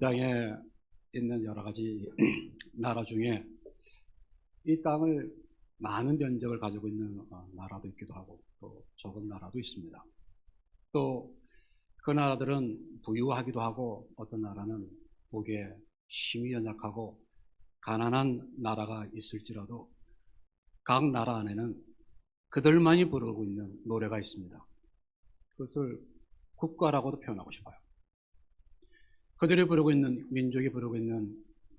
땅에 있는 여러 가지 나라 중에 이 땅을 많은 면적을 가지고 있는 나라도 있기도 하고 또 적은 나라도 있습니다. 또 그 나라들은 부유하기도 하고 어떤 나라는 보기에 힘이 연약하고 가난한 나라가 있을지라도 각 나라 안에는 그들만이 부르고 있는 노래가 있습니다. 그것을 국가라고도 표현하고 싶어요. 그들이 부르고 있는, 민족이 부르고 있는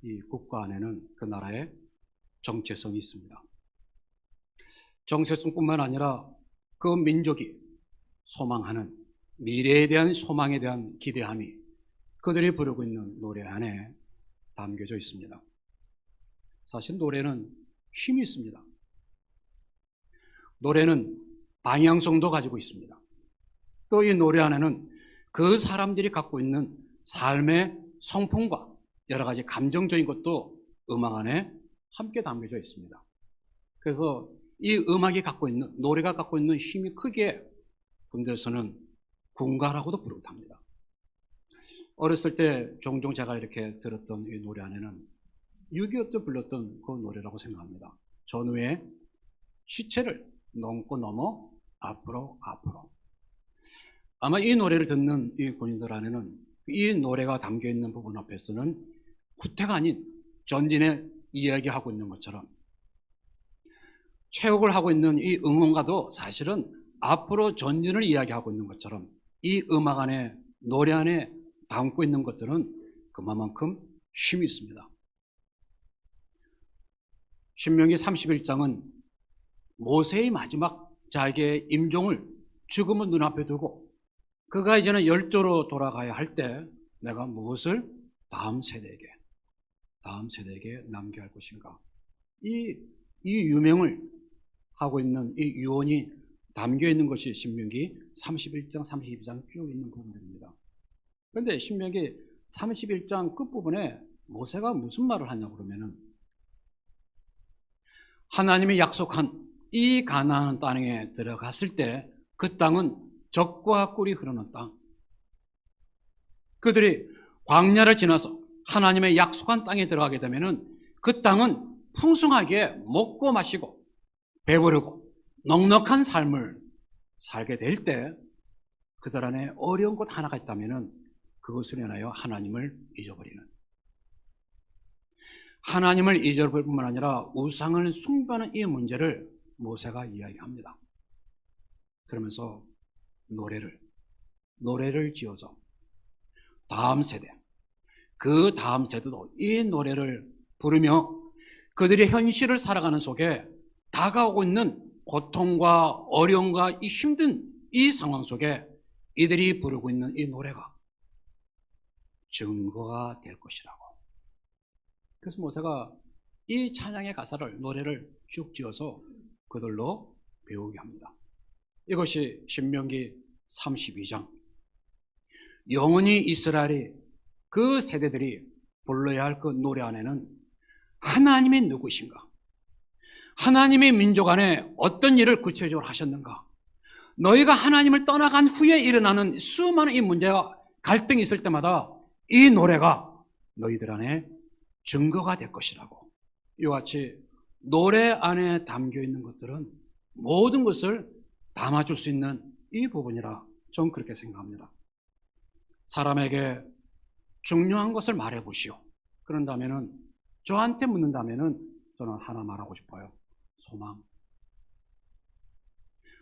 이 국가 안에는 그 나라의 정체성이 있습니다. 정체성뿐만 아니라 그 민족이 소망하는 미래에 대한 소망에 대한 기대함이 그들이 부르고 있는 노래 안에 담겨져 있습니다. 사실 노래는 힘이 있습니다. 노래는 방향성도 가지고 있습니다. 또 이 노래 안에는 그 사람들이 갖고 있는 삶의 성품과 여러 가지 감정적인 것도 음악 안에 함께 담겨져 있습니다. 그래서 이 음악이 갖고 있는, 노래가 갖고 있는 힘이 크게 군대에서는 군가라고도 부르기도 합니다. 어렸을 때 종종 제가 이렇게 들었던 이 노래 안에는 6.25 때 불렀던 그 노래라고 생각합니다. 전후의 시체를 넘고 넘어 앞으로 앞으로. 아마 이 노래를 듣는 이 군인들 안에는 이 노래가 담겨있는 부분 앞에서는 후퇴가 아닌 전진의 이야기하고 있는 것처럼 체육을 하고 있는 이 응원가도 사실은 앞으로 전진을 이야기하고 있는 것처럼 이 음악 안에, 노래 안에 담고 있는 것들은 그만큼 힘이 있습니다. 신명기 31장은 모세의 마지막 자기의 임종을 죽음을 눈앞에 두고 그가 이제는 열조로 돌아가야 할 때 내가 무엇을 다음 세대에게 남겨야 할 것인가. 이 유명을 하고 있는 이 유언이 담겨 있는 것이 신명기 31장, 32장 쭉 있는 부분들입니다. 그런데 신명기 31장 끝부분에 모세가 무슨 말을 하냐고 그러면은 하나님이 약속한 이 가나안 땅에 들어갔을 때 그 땅은 젖과 꿀이 흐르는 땅. 그들이 광야를 지나서 하나님의 약속한 땅에 들어가게 되면은 그 땅은 풍성하게 먹고 마시고 배부르고 넉넉한 삶을 살게 될 때 그들 안에 어려운 것 하나가 있다면은 그것을 인하여 하나님을 잊어버리는, 하나님을 잊어버릴 뿐만 아니라 우상을 숭배하는 이 문제를 모세가 이야기합니다. 그러면서 노래를 지어서 다음 세대, 그 다음 세대도 이 노래를 부르며 그들이 현실을 살아가는 속에 다가오고 있는 고통과 어려움과 이 힘든 이 상황 속에 이들이 부르고 있는 이 노래가 증거가 될 것이라고. 그래서 모세가 이 찬양의 가사를, 노래를 쭉 지어서 그들로 배우게 합니다. 이것이 신명기 32장. 영원히 이스라엘이 그 세대들이 불러야 할 그 노래 안에는 하나님이 누구신가? 하나님의 민족 안에 어떤 일을 구체적으로 하셨는가? 너희가 하나님을 떠나간 후에 일어나는 수많은 이 문제와 갈등이 있을 때마다 이 노래가 너희들 안에 증거가 될 것이라고. 이와 같이 노래 안에 담겨 있는 것들은 모든 것을 담아줄 수 있는 이 부분이라 저는 그렇게 생각합니다. 사람에게 중요한 것을 말해보시오. 그런다면은, 저한테 묻는다면은 저는 하나 말하고 싶어요. 소망.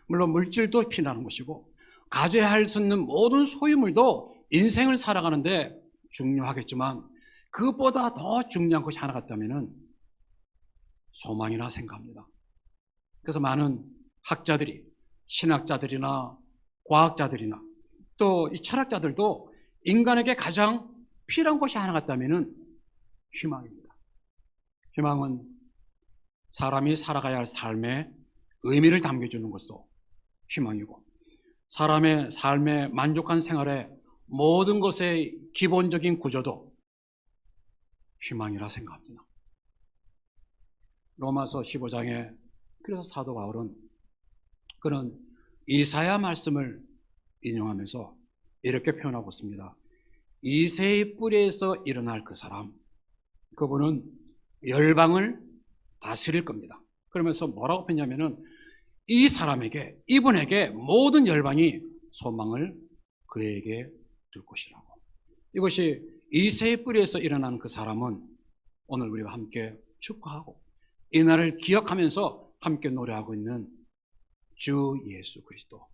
물론 물질도 필요한 것이고 가져야 할 수 있는 모든 소유물도 인생을 살아가는데 중요하겠지만 그것보다 더 중요한 것이 하나가 있다면은 소망이라 생각합니다. 그래서 많은 학자들이, 신학자들이나 과학자들이나 또 이 철학자들도 인간에게 가장 필요한 것이 하나가 있다면은 희망입니다. 희망은 사람이 살아가야 할 삶의 의미를 담겨주는 것도 희망이고, 사람의 삶에 만족한 생활의 모든 것의 기본적인 구조도 희망이라 생각합니다. 로마서 15장에 그래서 사도 바울은 그는 이사야 말씀을 인용하면서 이렇게 표현하고 있습니다. 이새의 뿌리에서 일어날 그 사람, 그분은 열방을 다스릴 겁니다. 그러면서 뭐라고 했냐면은 이 사람에게, 이분에게 모든 열방이 소망을 그에게 둘 것이라고. 이것이 이새의 뿌리에서 일어나는 그 사람은 오늘 우리가 함께 축하하고 이 날을 기억하면서 함께 노래하고 있는 주 예수 그리스도.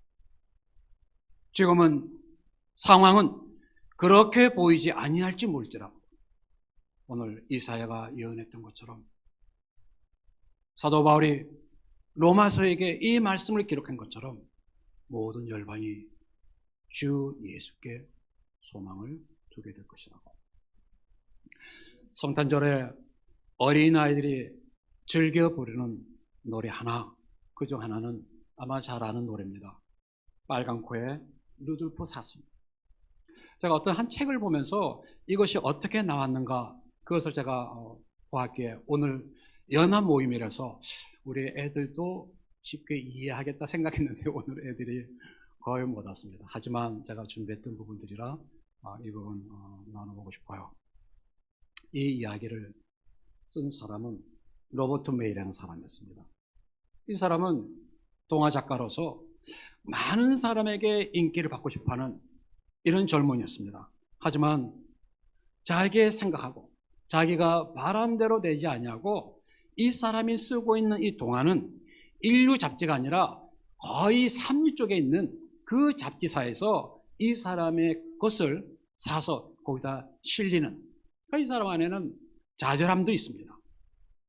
지금은 상황은 그렇게 보이지 아니할지 모를지라도 오늘 이사야가 예언했던 것처럼 사도 바울이 로마서에게 이 말씀을 기록한 것처럼 모든 열방이 주 예수께 소망을 두게 될 것이라고. 성탄절에 어린아이들이 즐겨 부르는 노래 하나, 그중 하나는 아마 잘 아는 노래입니다. 빨강코의 루돌프 사슴. 제가 어떤 한 책을 보면서 이것이 어떻게 나왔는가 그것을 제가 보았기에 오늘 연합 모임이라서 우리 애들도 쉽게 이해하겠다 생각했는데 오늘 애들이 거의 못 왔습니다. 하지만 제가 준비했던 부분들이라 이 부분 나눠보고 싶어요. 이 이야기를 쓴 사람은 로버트 메이라는 사람이었습니다. 이 사람은 동화 작가로서 많은 사람에게 인기를 받고 싶어하는 이런 젊은이였습니다. 하지만 자기의 생각하고 자기가 바람대로 되지 아니하고 이 사람이 쓰고 있는 이 동화는 인류 잡지가 아니라 거의 삼류 쪽에 있는 그 잡지사에서 이 사람의 것을 사서 거기다 실리는, 이 사람 안에는 좌절함도 있습니다.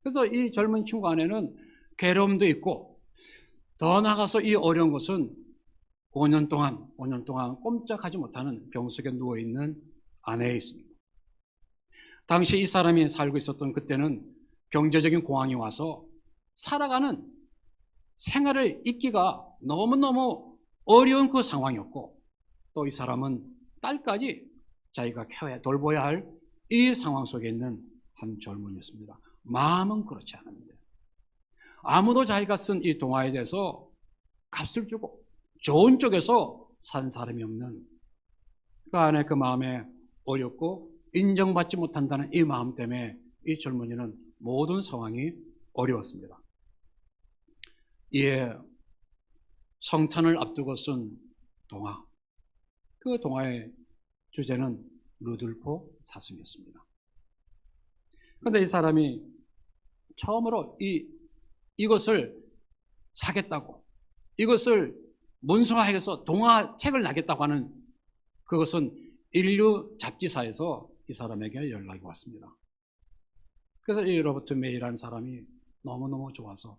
그래서 이 젊은 친구 안에는 괴로움도 있고, 더 나아가서 이 어려운 것은 5년 동안 꼼짝하지 못하는 병석에 누워있는 아내에 있습니다. 당시 이 사람이 살고 있었던 그때는 경제적인 공황이 와서 살아가는 생활을 잇기가 너무너무 어려운 그 상황이었고, 또 이 사람은 딸까지 자기가 케어해 돌봐야 할 이 상황 속에 있는 한 젊은이였습니다. 마음은 그렇지 않은데 아무도 자기가 쓴 이 동화에 대해서 값을 주고 좋은 쪽에서 산 사람이 없는 그 안에 그 마음에 어렵고 인정받지 못한다는 이 마음 때문에 이 젊은이는 모든 상황이 어려웠습니다. 이에 성탄을 앞두고 쓴 동화, 그 동화의 주제는 루돌프 사슴이었습니다. 그런데 이 사람이 처음으로 이것을 사겠다고, 이것을 문서화해서 동화책을 나겠다고 하는 그것은 인류 잡지사에서 이 사람에게 연락이 왔습니다. 그래서 이 로버트 메이라는 사람이 너무너무 좋아서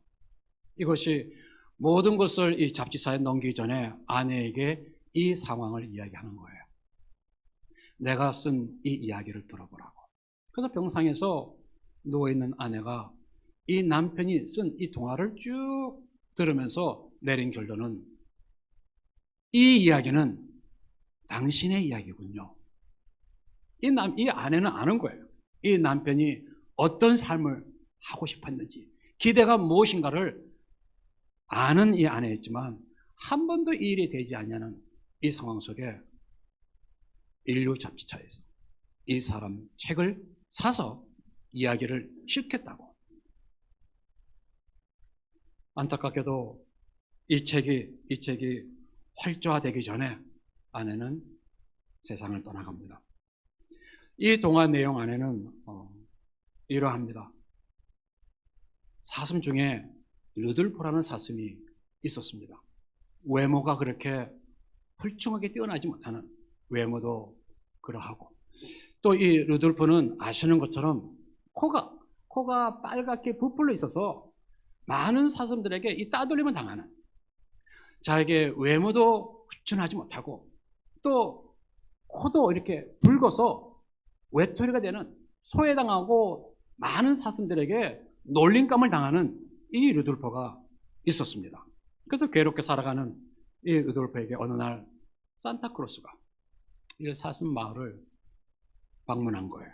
이것이 모든 것을 이 잡지사에 넘기기 전에 아내에게 이 상황을 이야기하는 거예요. 내가 쓴 이 이야기를 들어보라고. 그래서 병상에서 누워있는 아내가 이 남편이 쓴 이 동화를 쭉 들으면서 내린 결론은 이 이야기는 당신의 이야기군요. 이 아내는 아는 거예요. 이 남편이 어떤 삶을 하고 싶었는지, 기대가 무엇인가를 아는 이 아내였지만 한 번도 이 일이 되지 않냐는 이 상황 속에 인류 잡지사에서 이 사람 책을 사서 이야기를 실겠다고. 안타깝게도 이 책이 활조화되기 전에 아내는 세상을 떠나갑니다. 이 동화 내용 안에는 이러합니다. 사슴 중에 루돌프라는 사슴이 있었습니다. 외모가 그렇게 훌륭하게 뛰어나지 못하는 외모도 그러하고, 또 이 루돌프는 아시는 것처럼 코가 빨갛게 부풀려 있어서 많은 사슴들에게 이 따돌림을 당하는, 자기의 외모도 훌륭하지 못하고 또 코도 이렇게 붉어서 외톨이가 되는, 소외당하고 많은 사슴들에게 놀림감을 당하는 이 루돌프가 있었습니다. 그래서 괴롭게 살아가는 이 루돌프에게 어느 날 산타클로스가 이 사슴 마을을 방문한 거예요.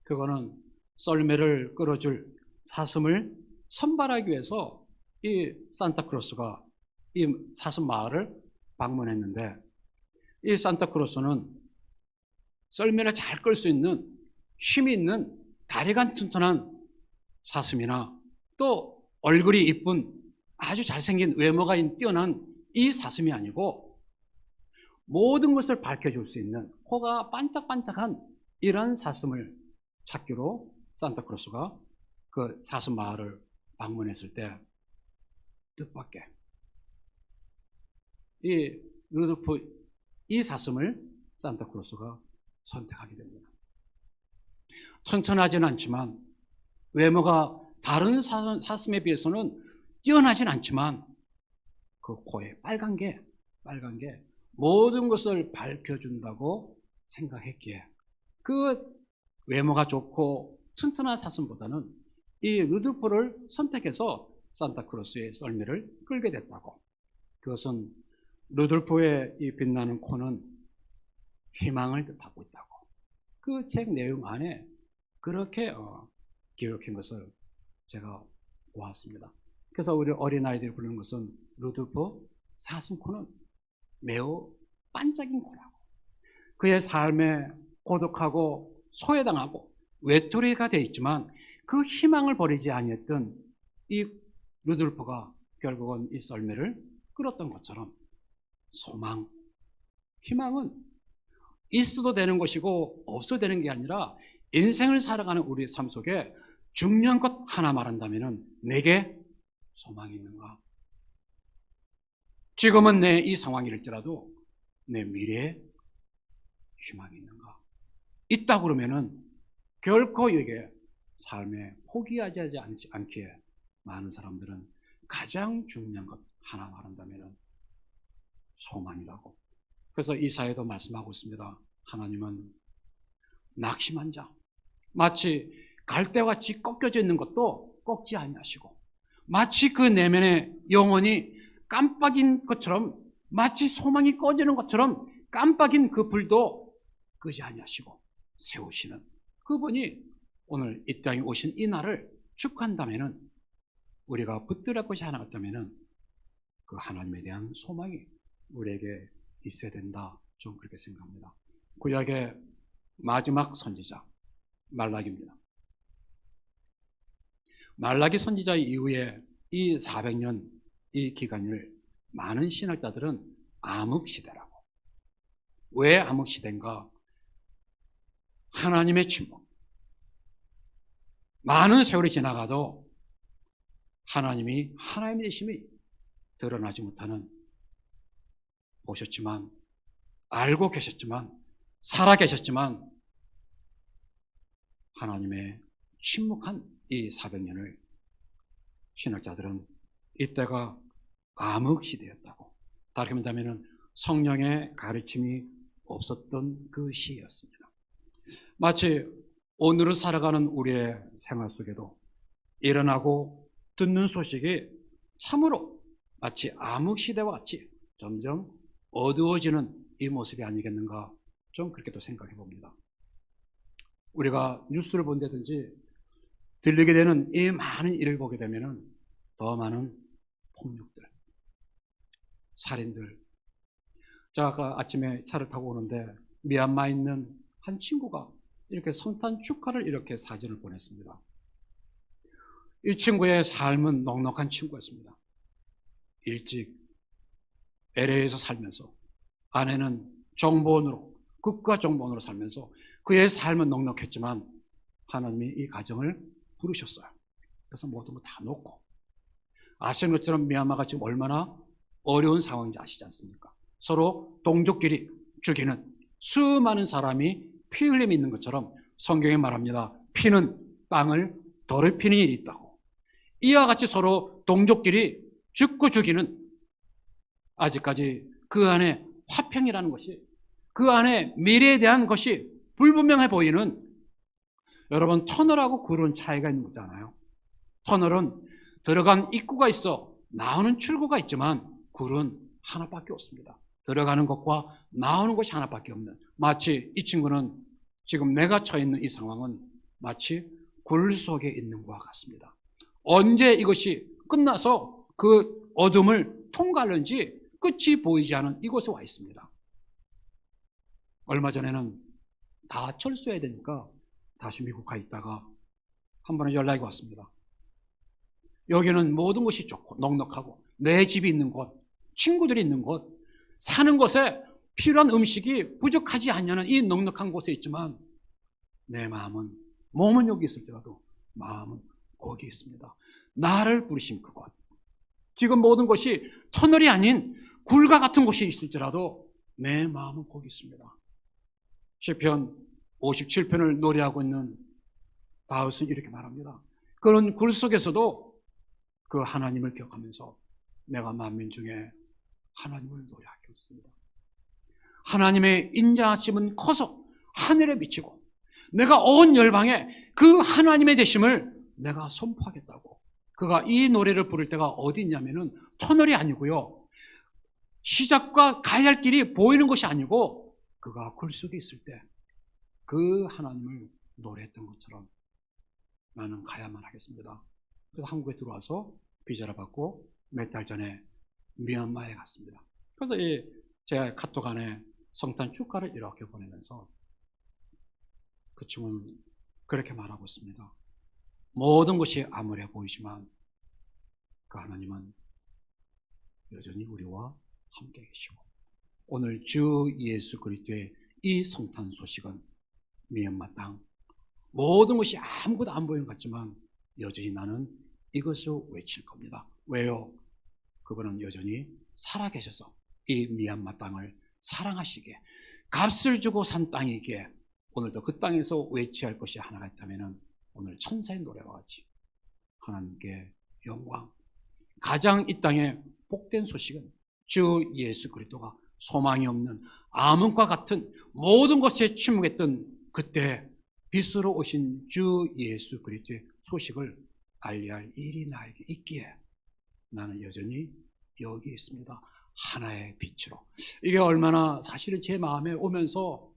그거는 썰매를 끌어줄 사슴을 선발하기 위해서 이 산타클로스가 이 사슴 마을을 방문했는데, 이 산타클로스는 썰매를 잘 끌 수 있는 힘이 있는 다리가 튼튼한 사슴이나 또 얼굴이 이쁜 아주 잘생긴 외모가 뛰어난 이 사슴이 아니고 모든 것을 밝혀줄 수 있는 코가 반짝반짝한 이런 사슴을 찾기로 산타클로스가 그 사슴 마을을 방문했을 때 뜻밖의 이 루돌프 이 사슴을 산타클로스가 선택하게 됩니다. 천천하지는 않지만 외모가 다른 사슴에 비해서는 뛰어나진 않지만 그 코에 빨간 게 모든 것을 밝혀준다고 생각했기에 그 외모가 좋고 튼튼한 사슴보다는 이 루돌프를 선택해서 산타클로스의 썰매를 끌게 됐다고. 그것은 루돌프의 이 빛나는 코는 희망을 뜻하고 있다고. 그 책 내용 안에 그렇게 기록한 것을 제가 보았습니다. 그래서 우리 어린아이들이 부르는 것은 루돌프 사슴코는 매우 반짝인 코라고. 그의 삶에 고독하고 소외당하고 외톨이가 되어 있지만 그 희망을 버리지 아니했던 이 루돌프가 결국은 이 썰매를 끌었던 것처럼 소망, 희망은 있어도 되는 것이고 없어도 되는 게 아니라 인생을 살아가는 우리의 삶 속에 중요한 것 하나 말한다면 내게 소망이 있는가? 지금은 내 이 상황일지라도 내 미래에 희망이 있는가? 있다 그러면은 결코 이게 삶에 포기하지 않기에 많은 사람들은 가장 중요한 것 하나 말한다면 소망이라고. 그래서 이사야도 말씀하고 있습니다. 하나님은 낙심한 자, 마치 갈대같이 꺾여져 있는 것도 꺾지 아니하시고 마치 그 내면의 영혼이 깜빡인 것처럼 마치 소망이 꺼지는 것처럼 깜빡인 그 불도 끄지 아니하시고 세우시는 그분이 오늘 이 땅에 오신 이 날을 축하한다면 우리가 붙들을 것이 하나 있다면 그 하나님에 대한 소망이 우리에게 있어야 된다. 좀 그렇게 생각합니다. 구약의 마지막 선지자 말라기입니다. 말라기 선지자 이후에 이 400년 이 기간을 많은 신학자들은 암흑시대라고. 왜 암흑시대인가? 하나님의 침묵. 많은 세월이 지나가도 하나님이 하나님의 되심이 드러나지 못하는, 보셨지만 알고 계셨지만 살아 계셨지만 하나님의 침묵한 이 400년을 신학자들은 이때가 암흑시대였다고. 다르게 말하면 성령의 가르침이 없었던 그 시였습니다. 마치 오늘을 살아가는 우리의 생활 속에도 일어나고 듣는 소식이 참으로 마치 암흑시대와 같이 점점 어두워지는 이 모습이 아니겠는가, 좀 그렇게도 생각해 봅니다. 우리가 뉴스를 본다든지 들리게 되는 이 많은 일을 보게 되면 더 많은 폭력들, 살인들. 제가 아까 아침에 차를 타고 오는데 미얀마에 있는 한 친구가 이렇게 성탄 축하를 이렇게 사진을 보냈습니다. 이 친구의 삶은 넉넉한 친구였습니다. 일찍 LA에서 살면서 아내는 정보원으로, 극과 정보원으로 살면서 그의 삶은 넉넉했지만 하나님이 이 가정을 부르셨어요. 그래서 모든 거 다 놓고, 아시는 것처럼 미얀마가 지금 얼마나 어려운 상황인지 아시지 않습니까? 서로 동족끼리 죽이는 수많은 사람이 피 흘림이 있는 것처럼 성경에 말합니다. 피는 땅을 더럽히는 일이 있다고. 이와 같이 서로 동족끼리 죽고 죽이는, 아직까지 그 안에 화평이라는 것이, 그 안에 미래에 대한 것이 불분명해 보이는, 여러분 터널하고 굴은 차이가 있는 거잖아요. 터널은 들어간 입구가 있어 나오는 출구가 있지만 굴은 하나밖에 없습니다. 들어가는 것과 나오는 것이 하나밖에 없는, 마치 이 친구는 지금 내가 처해 있는 이 상황은 마치 굴 속에 있는 것과 같습니다. 언제 이것이 끝나서 그 어둠을 통과하는지 끝이 보이지 않은 이곳에 와 있습니다. 얼마 전에는 다 철수해야 되니까 다시 미국 가 있다가 한 번은 연락이 왔습니다. 여기는 모든 것이 좋고 넉넉하고 내 집이 있는 곳, 친구들이 있는 곳, 사는 곳에 필요한 음식이 부족하지 않냐는 이 넉넉한 곳에 있지만 내 마음은, 몸은 여기 있을지라도 마음은 거기 있습니다. 나를 부르신 그곳, 지금 모든 것이 터널이 아닌 굴과 같은 곳이 있을지라도 내 마음은 거기 있습니다. 시편 57편을 노래하고 있는 다윗은 이렇게 말합니다. 그런 굴 속에서도 그 하나님을 기억하면서 내가 만민 중에 하나님을 노래하겠습니다. 하나님의 인자하심은 커서 하늘에 미치고 내가 온 열방에 그 하나님의 되심을 내가 선포하겠다고. 그가 이 노래를 부를 때가 어디 있냐면은 터널이 아니고요, 시작과 가야 할 길이 보이는 것이 아니고 그가 굴 속에 있을 때 그 하나님을 노래했던 것처럼 나는 가야만 하겠습니다. 그래서 한국에 들어와서 비자를 받고 몇 달 전에 미얀마에 갔습니다. 그래서 제가 카톡 안에 성탄 축가를 이렇게 보내면서 그 친구는 그렇게 말하고 있습니다. 모든 것이 암울해 보이지만 그 하나님은 여전히 우리와 함께 계시고, 오늘 주 예수 그리스도의 이 성탄 소식은 미얀마 땅 모든 것이 아무것도 안 보이는 것 같지만 여전히 나는 이것을 외칠 겁니다. 왜요? 그분은 여전히 살아계셔서 이 미얀마 땅을 사랑하시기에, 값을 주고 산 땅이기에 오늘도 그 땅에서 외쳐야 할 것이 하나가 있다면 오늘 천사의 노래와 같이 하나님께 영광. 가장 이 땅에 복된 소식은 주 예수 그리스도가 소망이 없는 암흑과 같은 모든 것에 침묵했던 그때 빛으로 오신 주 예수 그리스도의 소식을 알려야 할 일이 나에게 있기에 나는 여전히 여기 있습니다. 하나의 빛으로. 이게 얼마나 사실은 제 마음에 오면서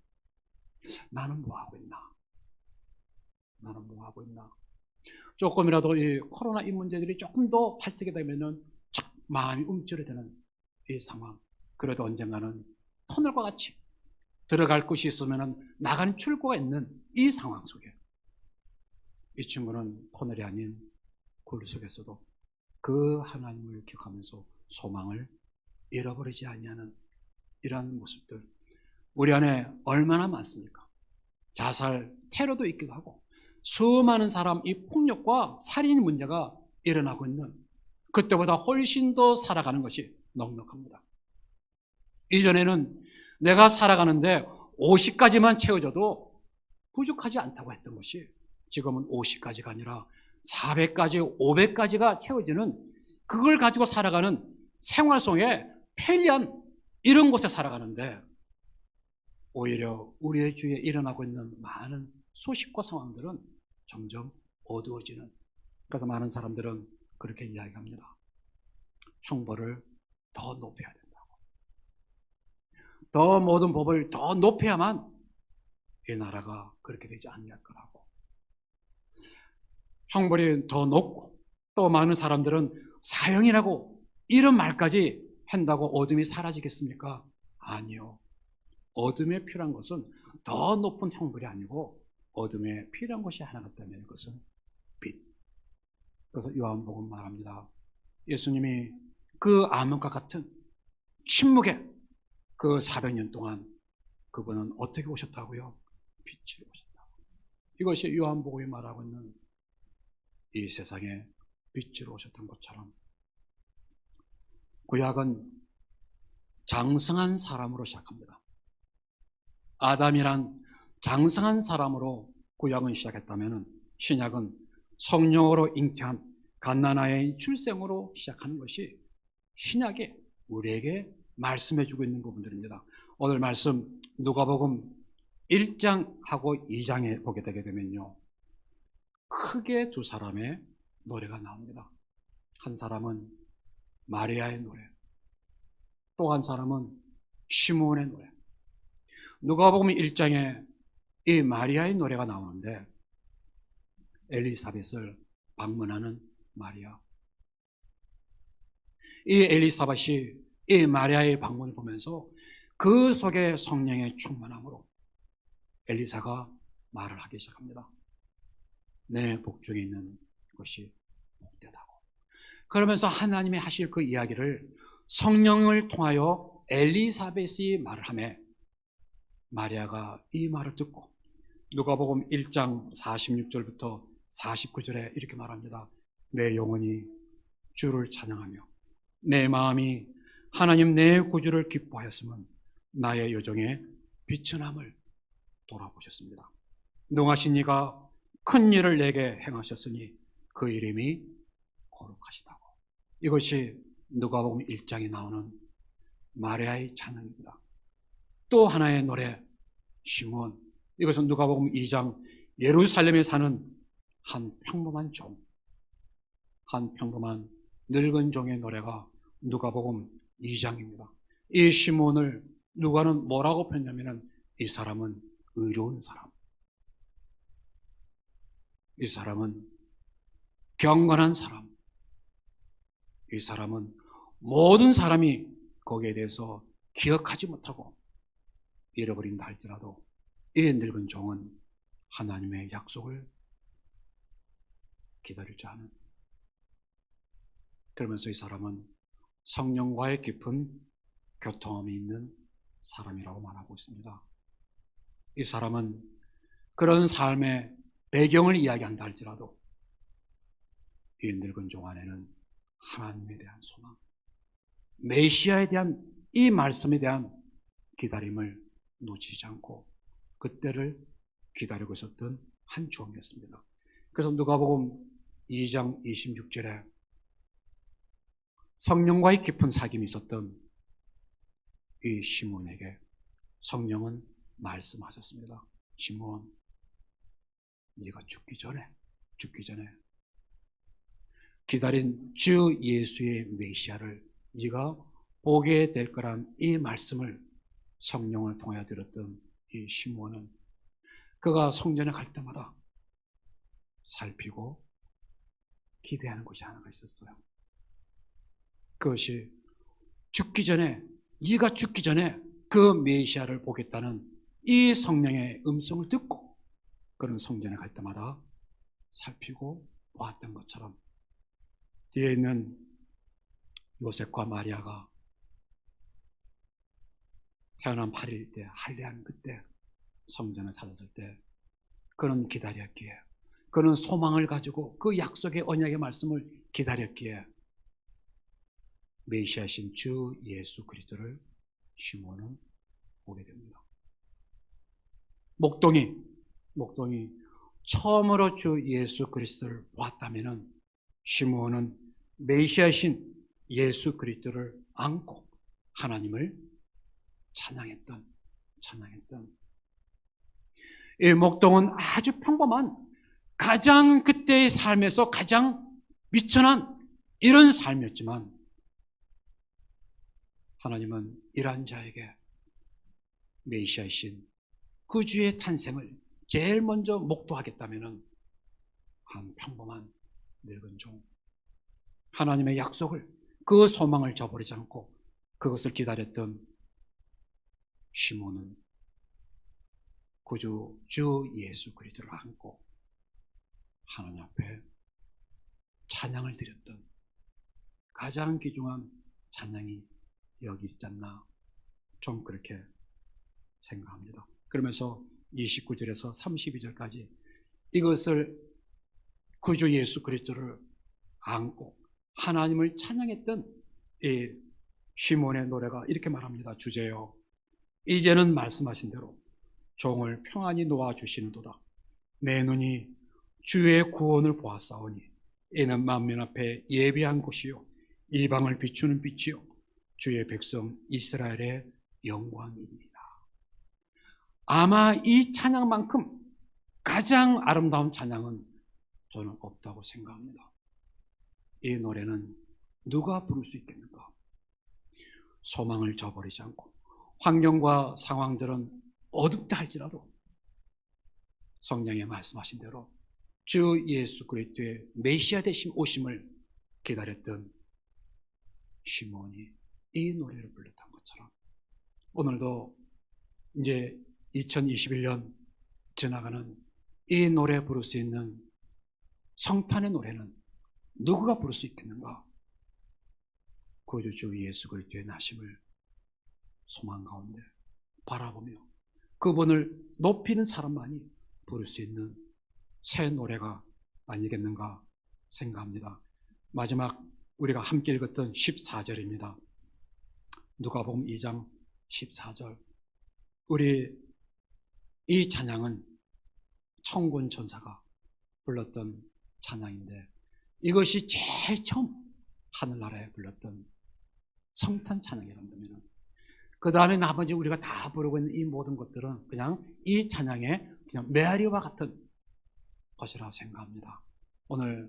나는 뭐하고 있나? 나는 뭐하고 있나? 조금이라도 이 코로나 이 문제들이 조금 더 발생이 되면은 마음이 움츠러드는 이 상황. 그래도 언젠가는 터널과 같이 들어갈 곳이 있으면 나가는 출구가 있는 이 상황 속에 이 친구는 터널이 아닌 굴 속에서도 그 하나님을 기억하면서 소망을 잃어버리지 않냐는 이러한 모습들 우리 안에 얼마나 많습니까? 자살, 테러도 있기도 하고 수많은 사람 이 폭력과 살인 문제가 일어나고 있는, 그때보다 훨씬 더 살아가는 것이 넉넉합니다. 이전에는 내가 살아가는데 50가지만 채워져도 부족하지 않다고 했던 것이 지금은 50가지가 아니라 400가지, 500가지가 채워지는, 그걸 가지고 살아가는 생활 속에 편리한 이런 곳에 살아가는데 오히려 우리의 주위에 일어나고 있는 많은 소식과 상황들은 점점 어두워지는, 그래서 많은 사람들은 그렇게 이야기합니다. 형벌을 더 높여야 된다고. 더 모든 법을 더 높여야만 이 나라가 그렇게 되지 않을 거라고. 형벌이 더 높고 또 많은 사람들은 사형이라고 이런 말까지 한다고 어둠이 사라지겠습니까? 아니요. 어둠에 필요한 것은 더 높은 형벌이 아니고 어둠에 필요한 것이 하나가 있다면 그것은 빛. 그래서 요한복음 말합니다. 예수님이 그 암흑과 같은 침묵의 그 400년 동안 그분은 어떻게 오셨다고요? 빛으로 오셨다고. 이것이 요한복음이 말하고 있는 이 세상에 빛으로 오셨던 것처럼 구약은 장성한 사람으로 시작합니다. 아담이란 장성한 사람으로 구약은 시작했다면 신약은 성령으로 잉태한 갓난아의 출생으로 시작하는 것이 신약이 우리에게 말씀해주고 있는 부분들입니다. 오늘 말씀 누가복음 1장하고 2장에 보게 되게 되면요, 크게 두 사람의 노래가 나옵니다. 한 사람은 마리아의 노래, 또 한 사람은 시므온의 노래. 누가복음 1장에 이 마리아의 노래가 나오는데 엘리사벳을 방문하는 마리아. 이 엘리사벳이 이 마리아의 방문을 보면서 그 속에 성령의 충만함으로 엘리사가 말을 하기 시작합니다. 내 복중에 있는 것이 복되다고. 그러면서 하나님이 하실 그 이야기를 성령을 통하여 엘리사벳이 말을 하며 마리아가 이 말을 듣고 누가복음 1장 46절부터 49절에 이렇게 말합니다. 내 영혼이 주를 찬양하며 내 마음이 하나님 내 구주를 기뻐하였으면 나의 여정에 비천함을 돌아보셨습니다. 능하신 이가 큰 일을 내게 행하셨으니 그 이름이 거룩하시다고. 이것이 누가복음 1장에 나오는 마리아의 찬양입니다. 또 하나의 노래 시므온, 이것은 누가복음 2장 예루살렘에 사는 한 평범한 종, 한 평범한 늙은 종의 노래가 누가복음 2장입니다. 이 시므온을 누가는 뭐라고 표현하냐면 이 사람은 의로운 사람, 이 사람은 경건한 사람, 이 사람은 모든 사람이 거기에 대해서 기억하지 못하고 잃어버린다 할지라도 이 늙은 종은 하나님의 약속을 기다리지 않은, 그러면서 이 사람은 성령과의 깊은 교통함이 있는 사람이라고 말하고 있습니다. 이 사람은 그런 삶의 배경을 이야기한다 할지라도 이 늙은 종 안에는 하나님에 대한 소망, 메시아에 대한 이 말씀에 대한 기다림을 놓치지 않고 그때를 기다리고 있었던 한 종이었습니다. 그래서 누가복음 2장 26절에 성령과의 깊은 사귐이 있었던 이 시므온에게 성령은 말씀하셨습니다. 시므온, 네가 죽기 전에 기다린 주 예수의 메시아를 네가 보게 될 거란 이 말씀을 성령을 통하여 들었던 이 시므온은 그가 성전에 갈 때마다 살피고 기대하는 것이 하나가 있었어요. 그것이 네가 죽기 전에 그 메시아를 보겠다는 이 성령의 음성을 듣고 그런 성전에 갈 때마다 살피고 보았던 것처럼 뒤에 있는 요셉과 마리아가 태어난 8일 때 할례한 그때 성전을 찾았을 때 그는 기다렸기에, 그는 소망을 가지고 그 약속의 언약의 말씀을 기다렸기에 메시아신 주 예수 그리스도를 시므온은 보게 됩니다. 목동이 처음으로 주 예수 그리스도를 보았다면은 시므온은 메시아신 예수 그리스도를 안고 하나님을 찬양했던 이 목동은 아주 평범한, 가장 그때의 삶에서 가장 미천한 이런 삶이었지만 하나님은 이러한 자에게 메시아이신 그 주의 탄생을 제일 먼저 목도하겠다면 한 평범한 늙은 종, 하나님의 약속을, 그 소망을 저버리지 않고 그것을 기다렸던 시몬은 구주 주 예수 그리스도를 안고 하나님 앞에 찬양을 드렸던 가장 귀중한 찬양이 여기 있지 않나, 좀 그렇게 생각합니다. 그러면서 29절에서 32절까지 이것을 구주 예수 그리스도를 안고 하나님을 찬양했던 이 시몬의 노래가 이렇게 말합니다. 주제요, 이제는 말씀하신 대로 종을 평안히 놓아주시는도다. 내 눈이 주의 구원을 보았사오니 이는 만민 앞에 예비한 곳이요 이방을 비추는 빛이요 주의 백성 이스라엘의 영광입니다. 아마 이 찬양만큼 가장 아름다운 찬양은 저는 없다고 생각합니다. 이 노래는 누가 부를 수 있겠는가? 소망을 저버리지 않고 환경과 상황들은 어둡다 할지라도 성령의 말씀하신 대로 주 예수 그리스도의 메시아 되신 오심을 기다렸던 시몬이 이 노래를 불렀던 것처럼 오늘도 이제 2021년 지나가는 이 노래 부를 수 있는 성탄의 노래는 누구가 부를 수 있겠는가? 구주주 예수 그리스도의 나심을 소망 가운데 바라보며 그분을 높이는 사람만이 부를 수 있는 새 노래가 아니겠는가 생각합니다. 마지막 우리가 함께 읽었던 14절입니다. 누가복음 2장 14절. 우리 이 찬양은 천군 천사가 불렀던 찬양인데 이것이 제일 처음 하늘나라에 불렀던 성탄 찬양이란다면 그 다음에 나머지 우리가 다 부르고 있는 이 모든 것들은 그냥 이 찬양의 그냥 메아리와 같은 것이라 생각합니다. 오늘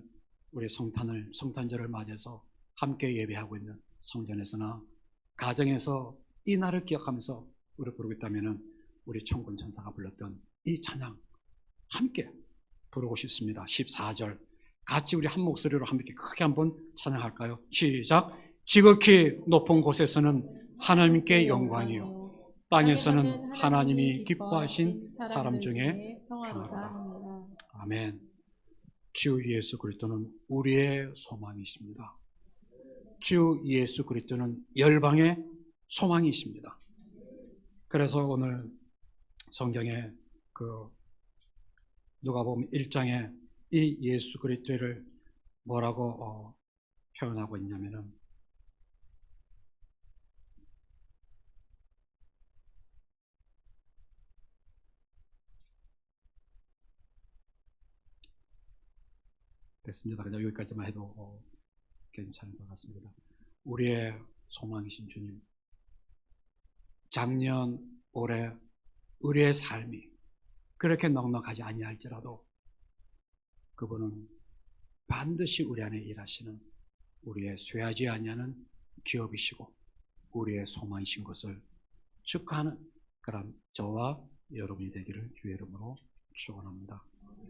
우리 성탄절을 맞이해서 함께 예배하고 있는 성전에서나 가정에서 이 날을 기억하면서 우리 부르고 있다면 우리 천군 천사가 불렀던 이 찬양 함께 부르고 싶습니다. 14절 같이 우리 한 목소리로 함께 크게 한번 찬양할까요? 시작. 지극히 높은 곳에서는 하나님께 영광이요 땅에서는 하나님이 기뻐하신 사람 중에 평화로다. 아멘. 주 예수 그리스도는 우리의 소망이십니다. 주 예수 그리스도는 열방의 소망이십니다. 그래서 오늘 성경에 누가복음 1장에 이 예수 그리스도를 뭐라고 표현하고 있냐면은 됐습니다. 그냥 여기까지만 해도 괜찮을 것 같습니다. 우리의 소망이신 주님, 작년, 올해 우리의 삶이 그렇게 넉넉하지 아니할지라도 그분은 반드시 우리 안에 일하시는 우리의 쇠하지 아니하는 기업이시고 우리의 소망이신 것을 축하하는 그런 저와 여러분이 되기를 주의 이름으로 축원합니다.